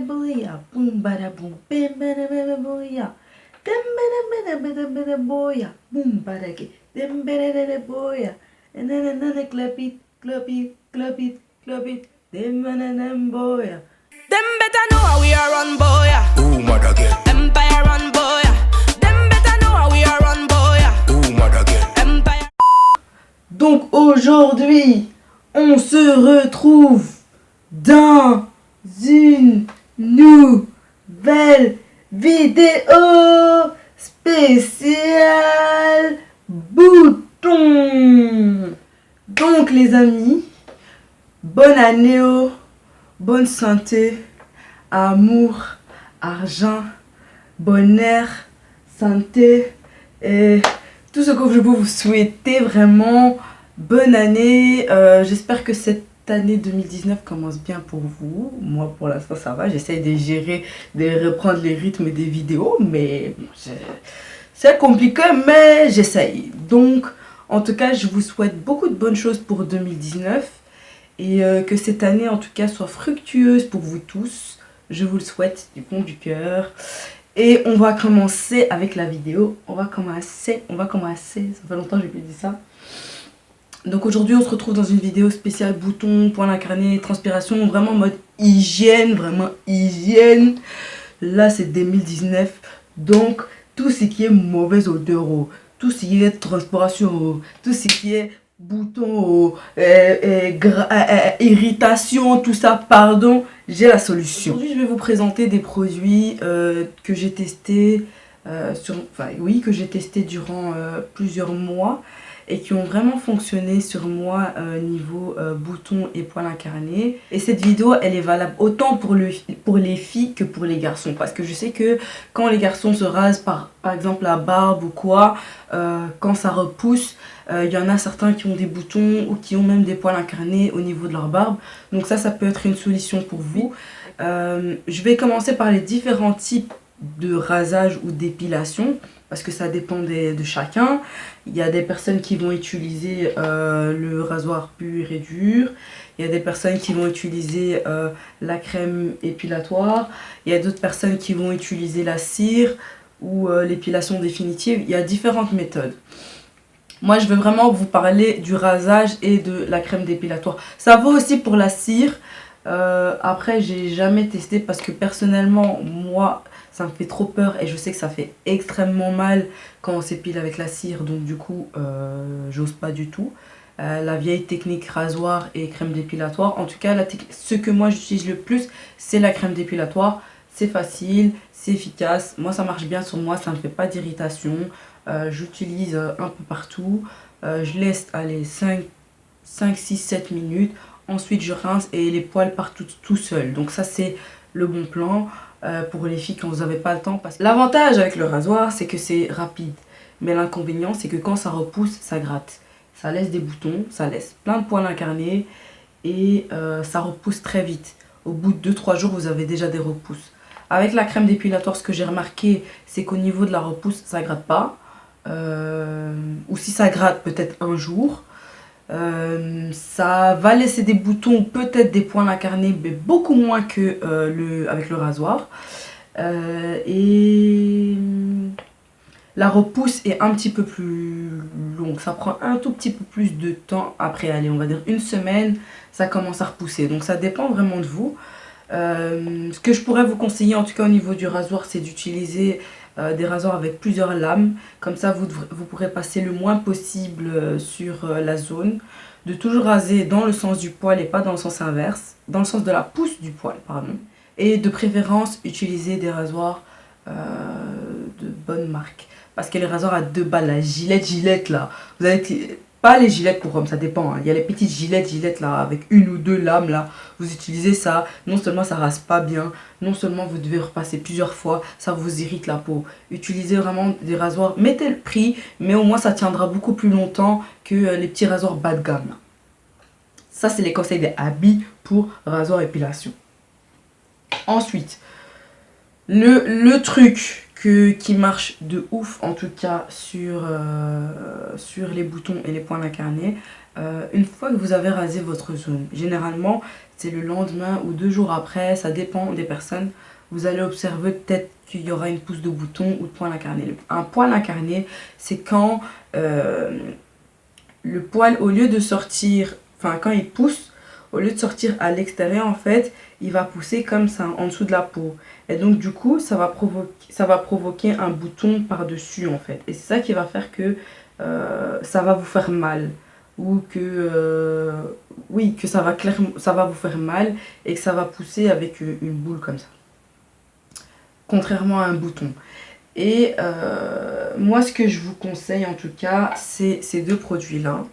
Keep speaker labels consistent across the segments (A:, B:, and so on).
A: Booyah, boom bada boom, bam bada bada booyah. Booyah, boom bada ke, booyah. And then clap it, clap it, clap it, clap it. Booyah.
B: Them better know how we are run, boy.
C: Ooh, mother girl.
B: Empire run, boy. Them better know how we are run, boy.
C: Ooh, mother girl.
B: Empire.
A: Donc aujourd'hui, on se retrouve dans une nouvelle vidéo spéciale bouton. Donc les amis, bonne année, bonne santé, amour, argent, bonheur, santé et tout ce que je peux vous souhaiter vraiment. Bonne année, j'espère que cette année 2019 commence bien pour vous. Moi pour l'instant ça va, j'essaye de gérer, de reprendre les rythmes des vidéos, mais c'est compliqué, mais j'essaye. Donc en tout cas je vous souhaite beaucoup de bonnes choses pour 2019 et que cette année en tout cas soit fructueuse pour vous tous. Je vous le souhaite du fond du cœur. Et on va commencer avec la vidéo. On va commencer. Ça fait longtemps que je n'ai plus dit ça. Donc aujourd'hui on se retrouve dans une vidéo spéciale bouton, poils incarnés, transpiration, vraiment en mode hygiène, vraiment hygiène. Là c'est 2019, donc tout ce qui est mauvaise odeur, tout ce qui est transpiration, tout ce qui est bouton, irritation, tout ça, pardon, j'ai la solution. Aujourd'hui je vais vous présenter des produits que j'ai testés, que j'ai testé durant plusieurs mois et qui ont vraiment fonctionné sur moi niveau boutons et poils incarnés. Et cette vidéo elle est valable autant pour les filles que pour les garçons, parce que je sais que quand les garçons se rasent par exemple la barbe ou quoi, quand ça repousse, il y en a certains qui ont des boutons ou qui ont même des poils incarnés au niveau de leur barbe. Donc ça peut être une solution pour vous. Je vais commencer par les différents types de rasage ou d'épilation, parce que ça dépend de chacun. Il y a des personnes qui vont utiliser le rasoir pur et dur. Il y a des personnes qui vont utiliser la crème épilatoire. Il y a d'autres personnes qui vont utiliser la cire ou l'épilation définitive. Il y a différentes méthodes. Moi, je veux vraiment vous parler du rasage et de la crème dépilatoire. Ça vaut aussi pour la cire. Après, j'ai jamais testé parce que personnellement, moi, ça me fait trop peur et je sais que ça fait extrêmement mal quand on s'épile avec la cire. Donc du coup, j'ose pas du tout. La vieille technique rasoir et crème dépilatoire. En tout cas, ce que moi j'utilise le plus, c'est la crème dépilatoire. C'est facile, c'est efficace. Moi, ça marche bien sur moi, ça ne me fait pas d'irritation. J'utilise un peu partout. Je laisse aller 5, 6, 7 minutes. Ensuite, je rince et les poils partent tout seuls. Donc ça, c'est le bon plan pour les filles quand vous n'avez pas le temps. L'avantage avec le rasoir, c'est que c'est rapide. Mais l'inconvénient, c'est que quand ça repousse, ça gratte. Ça laisse des boutons, ça laisse plein de poils incarnés et ça repousse très vite. Au bout de 2-3 jours, vous avez déjà des repousses. Avec la crème dépilatoire, ce que j'ai remarqué, c'est qu'au niveau de la repousse, ça ne gratte pas. Ou si ça gratte, peut-être un jour. Ça va laisser des boutons, peut-être des poils incarnés, mais beaucoup moins que avec le rasoir. Et la repousse est un petit peu plus longue. Ça prend un tout petit peu plus de temps. Après, allez, on va dire une semaine, ça commence à repousser. Donc ça dépend vraiment de vous. Ce que je pourrais vous conseiller, en tout cas au niveau du rasoir, c'est d'utiliser des rasoirs avec plusieurs lames. Comme ça, vous pourrez passer le moins possible sur la zone. De toujours raser dans le sens du poil et pas dans le sens inverse. Dans le sens de la pousse du poil, pardon. Et de préférence, utiliser des rasoirs de bonne marque. Parce que les rasoirs à 2 balles, la gilette là. Vous avez... Pas les gilettes pour hommes, ça dépend. Hein. Il y a les petites gilettes là, avec 1 ou 2 lames là. Vous utilisez ça. Non seulement ça rase pas bien, non seulement vous devez repasser plusieurs fois, ça vous irrite la peau. Utilisez vraiment des rasoirs. Mettez le prix, mais au moins ça tiendra beaucoup plus longtemps que les petits rasoirs bas de gamme. Là. Ça, c'est les conseils des habits pour rasoir épilation. Ensuite, le truc qui marche de ouf, en tout cas sur les boutons et les poils incarnés, une fois que vous avez rasé votre zone, généralement c'est le lendemain ou 2 jours après, ça dépend des personnes. Vous allez observer peut-être qu'il y aura une pousse de bouton ou de poil incarné. Un poil incarné, c'est quand le poil, au lieu de sortir, enfin quand il pousse, au lieu de sortir à l'extérieur, en fait, il va pousser comme ça, en dessous de la peau. Et donc du coup, ça va provoquer un bouton par-dessus, en fait. Et c'est ça qui va faire que ça va vous faire mal. Ou que, oui, que ça va vous faire mal et que ça va pousser avec une boule comme ça. Contrairement à un bouton. Et moi, ce que je vous conseille en tout cas, c'est ces deux produits-là.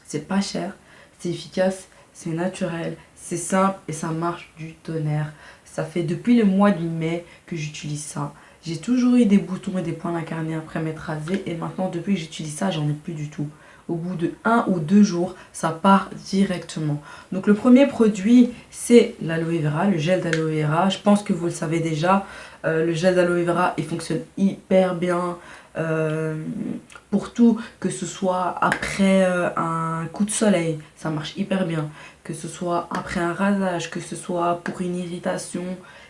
A: C'est pas cher, c'est efficace, c'est naturel, c'est simple et ça marche du tonnerre. Ça fait depuis le mois de mai que j'utilise ça. J'ai toujours eu des boutons et des poils incarnés après m'être rasé et maintenant depuis que j'utilise ça, j'en ai plus du tout. Au bout de 1 ou 2 jours, ça part directement. Donc le premier produit, c'est l'aloe vera, le gel d'aloe vera. Je pense que vous le savez déjà. Le gel d'aloe vera, il fonctionne hyper bien pour tout, que ce soit après un coup de soleil, ça marche hyper bien. Que ce soit après un rasage, que ce soit pour une irritation,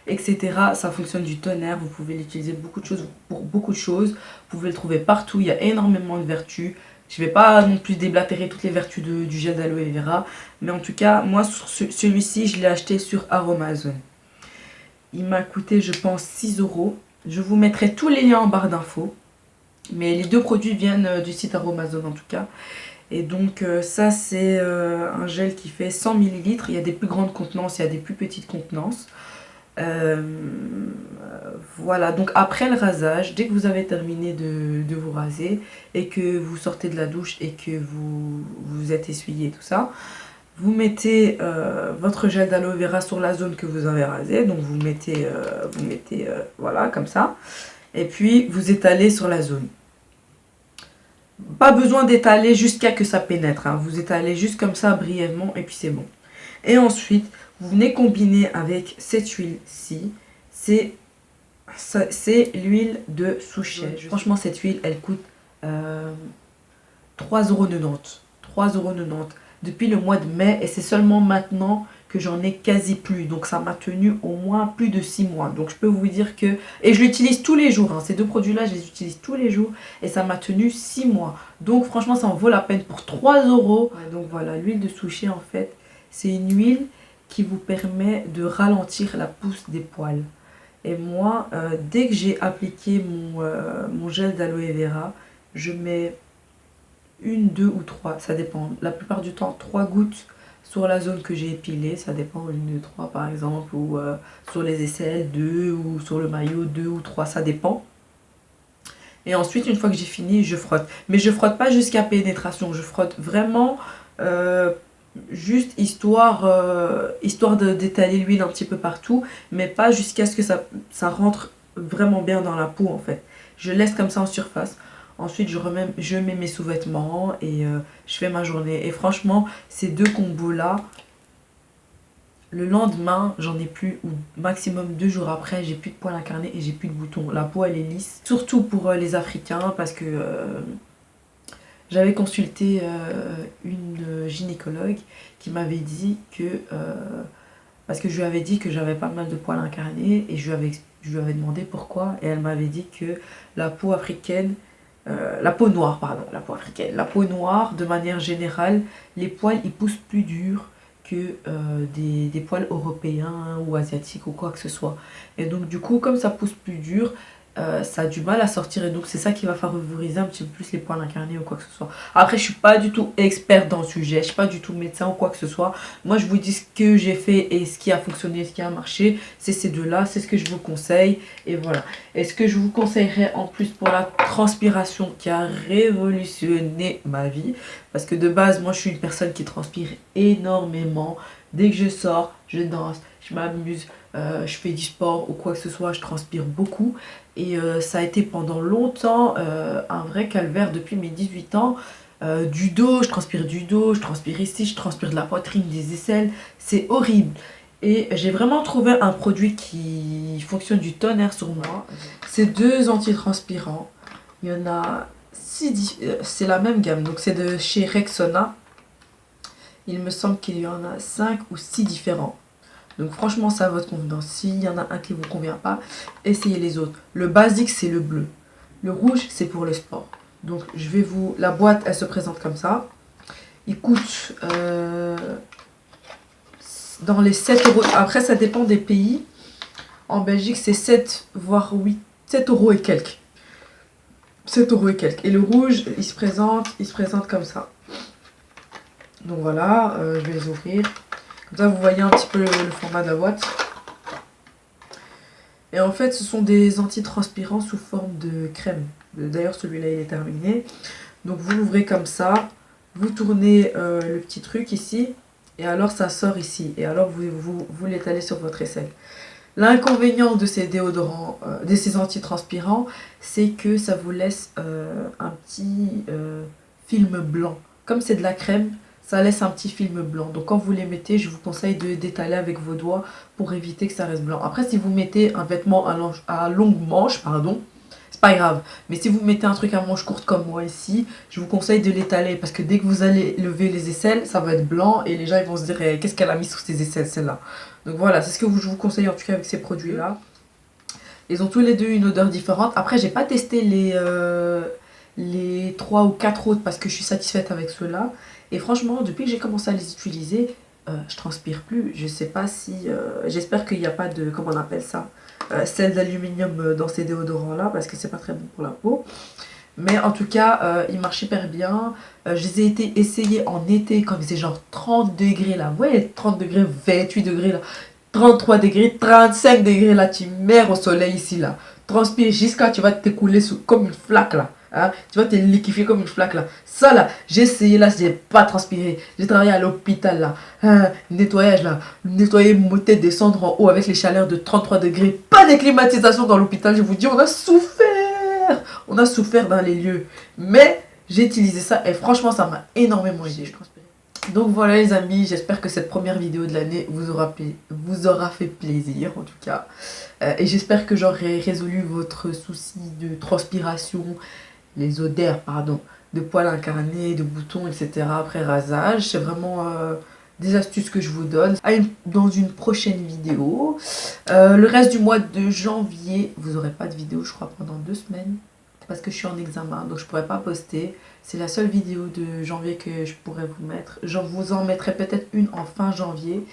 A: etc. Ça fonctionne du tonnerre. Vous pouvez l'utiliser pour beaucoup de choses. Vous pouvez le trouver partout. Il y a énormément de vertus. Je ne vais pas non plus déblatérer toutes les vertus du gel d'aloe vera. Mais en tout cas, moi, celui-ci, je l'ai acheté sur Aromazone. Il m'a coûté, je pense, 6 €. Je vous mettrai tous les liens en barre d'infos. Mais les deux produits viennent du site Aromazone en tout cas. Et donc ça, c'est un gel qui fait 100 ml. Il y a des plus grandes contenances, il y a des plus petites contenances. Voilà, donc après le rasage, dès que vous avez terminé de vous raser et que vous sortez de la douche et que vous êtes essuyé tout ça, vous mettez votre gel d'aloe vera sur la zone que vous avez rasée. Donc vous mettez voilà, comme ça. Et puis vous étalez sur la zone. Pas besoin d'étaler jusqu'à que ça pénètre, hein. Vous étalez juste comme ça brièvement et puis c'est bon. Et ensuite, vous venez combiner avec cette huile-ci. C'est l'huile de souchet. Franchement, cette huile, elle coûte 3,90 €. 3,90 € depuis le mois de mai. Et c'est seulement maintenant que j'en ai quasi plus. Donc ça m'a tenu au moins plus de 6 mois. Donc je peux vous dire que... Et je l'utilise tous les jours, hein. Ces deux produits-là, je les utilise tous les jours. Et ça m'a tenu 6 mois. Donc franchement, ça en vaut la peine pour 3 €. Ouais, donc voilà, l'huile de souchet, en fait, c'est une huile qui vous permet de ralentir la pousse des poils. Et moi, dès que j'ai appliqué mon gel d'aloe vera, je mets 1, 2 ou 3, ça dépend. La plupart du temps, 3 gouttes sur la zone que j'ai épilée, ça dépend, 1, 2, 3 par exemple, ou sur les aisselles, 2, ou sur le maillot, 2 ou 3, ça dépend. Et ensuite, une fois que j'ai fini, je frotte. Mais je frotte pas jusqu'à pénétration, je frotte vraiment juste histoire d'étaler l'huile un petit peu partout, mais pas jusqu'à ce que ça rentre vraiment bien dans la peau en fait. Je laisse comme ça en surface. Ensuite, je mets mes sous-vêtements et je fais ma journée. Et franchement, ces deux combos-là, le lendemain, j'en ai plus, ou maximum 2 jours après, j'ai plus de poils incarnés et j'ai plus de boutons. La peau, elle est lisse. Surtout pour les Africains, parce que j'avais consulté une gynécologue qui m'avait dit que... parce que je lui avais dit que j'avais pas mal de poils incarnés et je lui avais demandé pourquoi. Et elle m'avait dit que la peau africaine... la peau noire, pardon, la peau africaine. La peau noire, de manière générale, les poils, ils poussent plus dur que des poils européens ou asiatiques ou quoi que ce soit. Et donc, du coup, comme ça pousse plus dur, ça a du mal à sortir. Et donc, c'est ça qui va favoriser un petit peu plus les poils incarnés ou quoi que ce soit. Après, je suis pas du tout experte dans le sujet. Je suis pas du tout médecin ou quoi que ce soit. Moi, je vous dis ce que j'ai fait et ce qui a fonctionné, ce qui a marché. C'est ces deux-là. C'est ce que je vous conseille. Et voilà. Et ce que je vous conseillerais en plus pour la transpiration qui a révolutionné ma vie. Parce que de base, moi, je suis une personne qui transpire énormément. Dès que je sors, je danse, je m'amuse, je fais du sport ou quoi que ce soit, je transpire beaucoup. Et ça a été pendant longtemps un vrai calvaire depuis mes 18 ans. Du dos, je transpire du dos, je transpire ici, je transpire de la poitrine, des aisselles. C'est horrible. Et j'ai vraiment trouvé un produit qui fonctionne du tonnerre sur moi. C'est 2 antitranspirants. Il y en a 6, c'est la même gamme, donc c'est de chez Rexona. Il me semble qu'il y en a 5 ou 6 différents. Donc franchement, ça à votre convenance. S'il y en a un qui ne vous convient pas, essayez les autres. Le basique, c'est le bleu. Le rouge, c'est pour le sport. Donc je vais vous... La boîte, elle se présente comme ça. Il coûte dans les 7 euros. Après, ça dépend des pays. En Belgique, c'est 7, voire 8, 7 euros et quelques. 7 euros et quelques. Et le rouge, il se présente comme ça. Donc voilà, je vais les ouvrir. Comme ça, vous voyez un petit peu le format de la boîte. Et en fait, ce sont des antitranspirants sous forme de crème. D'ailleurs, celui-là, il est terminé. Donc, vous l'ouvrez comme ça. Vous tournez le petit truc ici. Et alors, ça sort ici. Et alors, vous l'étalez sur votre aisselle. L'inconvénient de ces déodorants, de ces antitranspirants, c'est que ça vous laisse un petit film blanc. Comme c'est de la crème, ça laisse un petit film blanc. Donc quand vous les mettez, je vous conseille d'étaler avec vos doigts pour éviter que ça reste blanc. Après, si vous mettez un vêtement à longue manche, pardon, c'est pas grave. Mais si vous mettez un truc à manche courte comme moi ici, je vous conseille de l'étaler. Parce que dès que vous allez lever les aisselles, ça va être blanc. Et les gens ils vont se dire, qu'est-ce qu'elle a mis sur ses aisselles celle-là. Donc voilà, c'est ce que je vous conseille en tout cas avec ces produits-là. Ils ont tous les deux une odeur différente. Après, j'ai pas testé les 3 ou 4 autres parce que je suis satisfaite avec ceux-là. Et franchement, depuis que j'ai commencé à les utiliser, je transpire plus. Je sais pas si... J'espère qu'il n'y a pas de... Comment on appelle ça, sel d'aluminium dans ces déodorants-là parce que c'est pas très bon pour la peau. Mais en tout cas, ils marchent hyper bien. Je les ai essayés en été quand il faisait genre 30 degrés là. Ouais, 30 degrés, 28 degrés là. 33 degrés, 35 degrés là. Tu meurs au soleil ici là. Transpire jusqu'à tu vas t'écouler comme une flaque là. Hein? Tu vas te liquéfier comme une flaque là. Ça là, j'ai essayé là, j'ai pas transpiré. J'ai travaillé à l'hôpital là. Nettoyage là. Nettoyer, monter, descendre en haut avec les chaleurs de 33 degrés. Pas de climatisation dans l'hôpital. Je vous dis, on a souffert. On a souffert dans les lieux. Mais j'ai utilisé ça et franchement, ça m'a énormément aidé. Donc voilà les amis, j'espère que cette première vidéo de l'année vous aura fait plaisir en tout cas. Et j'espère que j'aurai résolu votre souci de transpiration, les odeurs, pardon, de poils incarnés, de boutons, etc. après rasage. C'est vraiment des astuces que je vous donne dans une prochaine vidéo. Le reste du mois de janvier, vous n'aurez pas de vidéo je crois pendant 2 semaines. Parce que je suis en examen, donc je ne pourrais pas poster. C'est la seule vidéo de janvier que je pourrais vous mettre. Je vous en mettrai peut-être une en fin janvier.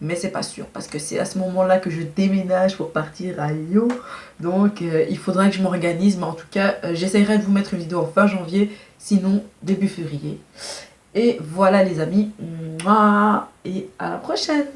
A: Mais c'est pas sûr, parce que c'est à ce moment-là que je déménage pour partir à Lyon. Donc il faudra que je m'organise. Mais en tout cas, j'essaierai de vous mettre une vidéo en fin janvier. Sinon, début février. Et voilà les amis. Et à la prochaine!